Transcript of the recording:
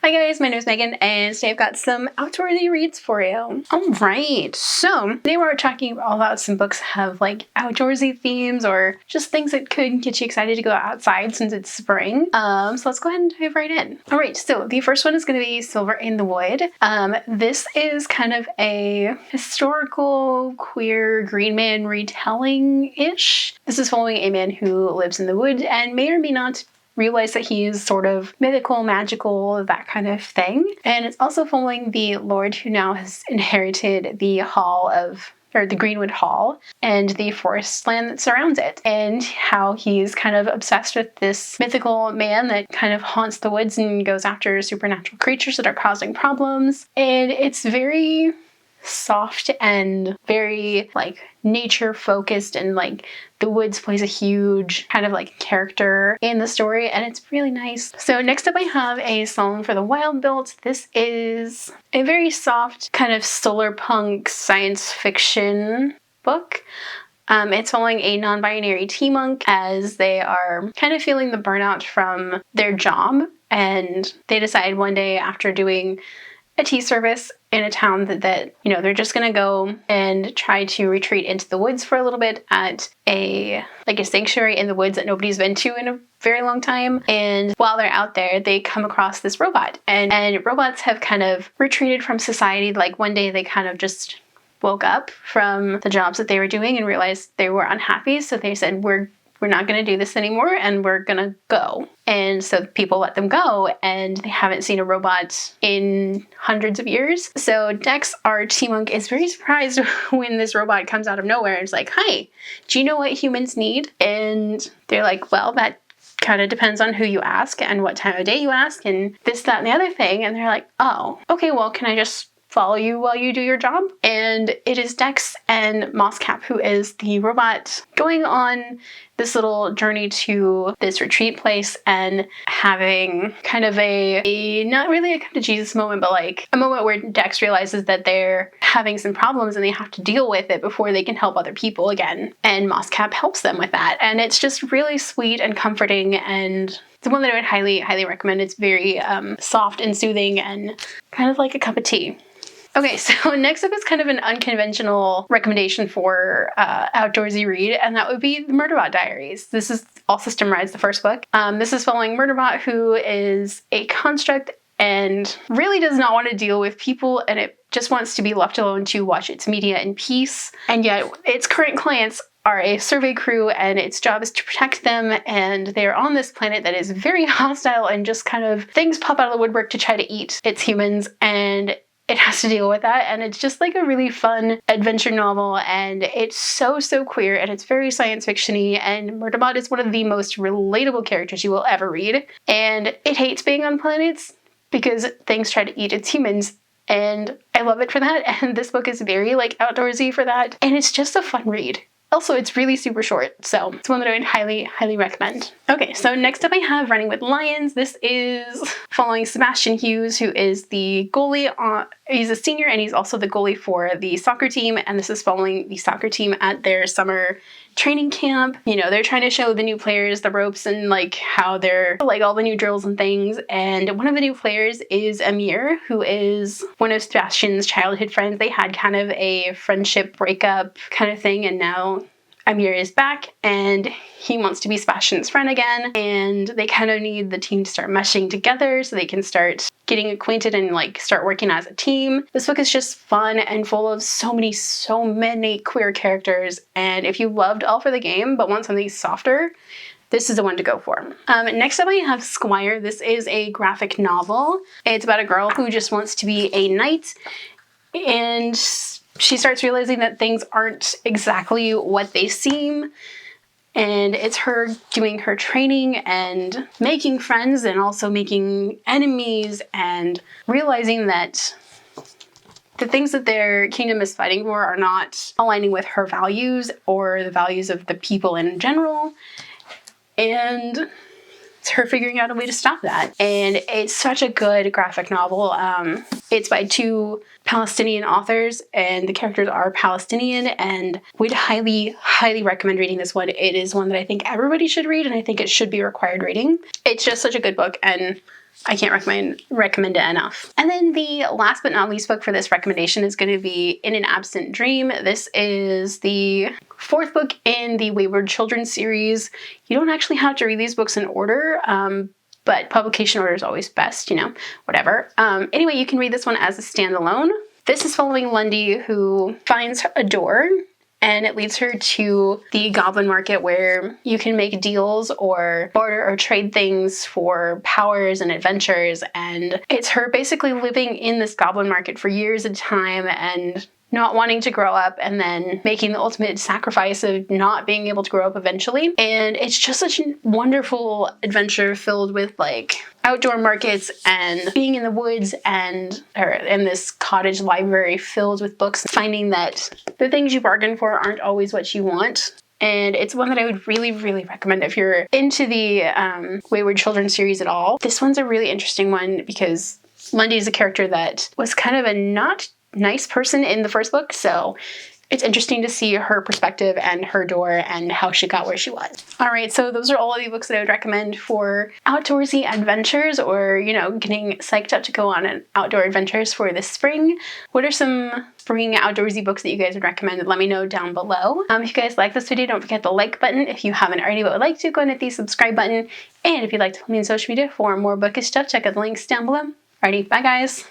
Hi guys, my name is Megan, and today I've got some outdoorsy reads for you. Alright, so today we're talking all about some books that have like outdoorsy themes or just things that could get you excited to go outside since it's spring. So let's go ahead and dive right in. Alright, so the first one is going to be Silver in the Wood. This is kind of a historical queer green man retelling-ish. This is following a man who lives in the woods and may or may not realize that he's sort of mythical, magical, that kind of thing. And it's also following the lord who now has inherited the the Greenwood Hall and the forest land that surrounds it, and how he's kind of obsessed with this mythical man that kind of haunts the woods and goes after supernatural creatures that are causing problems. And it's very soft and very like nature focused, and like the woods plays a huge kind of like character in the story, and it's really nice. So next up I have A Song for the Wild Built. This is a very soft kind of solar punk science fiction book. It's following a non-binary tea monk as they are kind of feeling the burnout from their job, and they decide one day after doing a tea service in a town that you know, they're just gonna go and try to retreat into the woods for a little bit at a sanctuary in the woods that nobody's been to in a very long time. And while they're out there, they come across this robot, and robots have kind of retreated from society. Like one day they kind of just woke up from the jobs that they were doing and realized they were unhappy, so they said, we're not going to do this anymore, and we're going to go. And so people let them go, and they haven't seen a robot in hundreds of years. So Dex, our tea monk, is very surprised when this robot comes out of nowhere and is like, hi, do you know what humans need? And they're like, well, that kind of depends on who you ask and what time of day you ask and this, that, and the other thing. And they're like, oh, okay, well, can I just follow you while you do your job? And it is Dex and Mosscap, who is the robot, going on this little journey to this retreat place and having kind of a not really a come to Jesus moment, but like a moment where Dex realizes that they're having some problems and they have to deal with it before they can help other people again. And Mosscap helps them with that. And it's just really sweet and comforting, and it's one that I would highly, highly recommend. It's very soft and soothing and kind of like a cup of tea. Okay, so next up is kind of an unconventional recommendation for outdoorsy read, and that would be the Murderbot Diaries. This is All System Rides, the first book. This is following Murderbot, who is a construct and really does not want to deal with people, and it just wants to be left alone to watch its media in peace. And yet its current clients are a survey crew, and its job is to protect them, and they are on this planet that is very hostile, and just kind of things pop out of the woodwork to try to eat its humans, and it has to deal with that. And it's just like a really fun adventure novel, and it's so queer, and it's very science fiction-y, and Murderbot is one of the most relatable characters you will ever read, and it hates being on planets because things try to eat its humans, and I love it for that. And this book is very like outdoorsy for that, and it's just a fun read. Also, it's really super short, so it's one that I would highly, highly recommend. Okay, so next up I have Running with Lions. This is following Sebastian Hughes, who is the goalie. He's a senior, and he's also the goalie for the soccer team, and this is following the soccer team at their summer training camp. You know, they're trying to show the new players the ropes and like how they're like all the new drills and things. And one of the new players is Amir, who is one of Sebastian's childhood friends. They had kind of a friendship breakup kind of thing, and now Amir is back and he wants to be Sebastian's friend again, and they kind of need the team to start meshing together so they can start getting acquainted and like start working as a team. This book is just fun and full of so many queer characters, and if you loved All for the Game but want something softer, this is the one to go for. Next up I have Squire. This is a graphic novel. It's about a girl who just wants to be a knight, and she starts realizing that things aren't exactly what they seem, and it's her doing her training and making friends and also making enemies, and realizing that the things that their kingdom is fighting for are not aligning with her values or the values of the people in general, and it's her figuring out a way to stop that. And it's such a good graphic novel. It's by two Palestinian authors, and the characters are Palestinian, and would highly, highly recommend reading this one. It is one that I think everybody should read, and I think it should be required reading. It's just such a good book, and I can't recommend it enough. And then the last but not least book for this recommendation is going to be In an Absent Dream. This is the 4th book in the Wayward Children series. You don't actually have to read these books in order, but publication order is always best, whatever. Anyway, you can read this one as a standalone. This is following Lundy, who finds a door, and it leads her to the goblin market where you can make deals or barter or trade things for powers and adventures. And it's her basically living in this goblin market for years at a time and not wanting to grow up, and then making the ultimate sacrifice of not being able to grow up eventually. And it's just such a wonderful adventure filled with like outdoor markets and being in the woods and in this cottage library filled with books, finding that the things you bargain for aren't always what you want. And it's one that I would really, really recommend if you're into the Wayward Children series at all. This one's a really interesting one because Lundy is a character that was kind of a not nice person in the first book, so it's interesting to see her perspective and her door and how she got where she was. All right, so those are all of the books that I would recommend for outdoorsy adventures, or getting psyched up to go on outdoor adventures for this spring. What are some spring outdoorsy books that you guys would recommend? Let me know down below. If you guys like this video, don't forget the like button. If you haven't already but would like to, go and hit the subscribe button. And if you'd like to follow me on social media for more bookish stuff, check out the links down below. Alrighty, bye guys.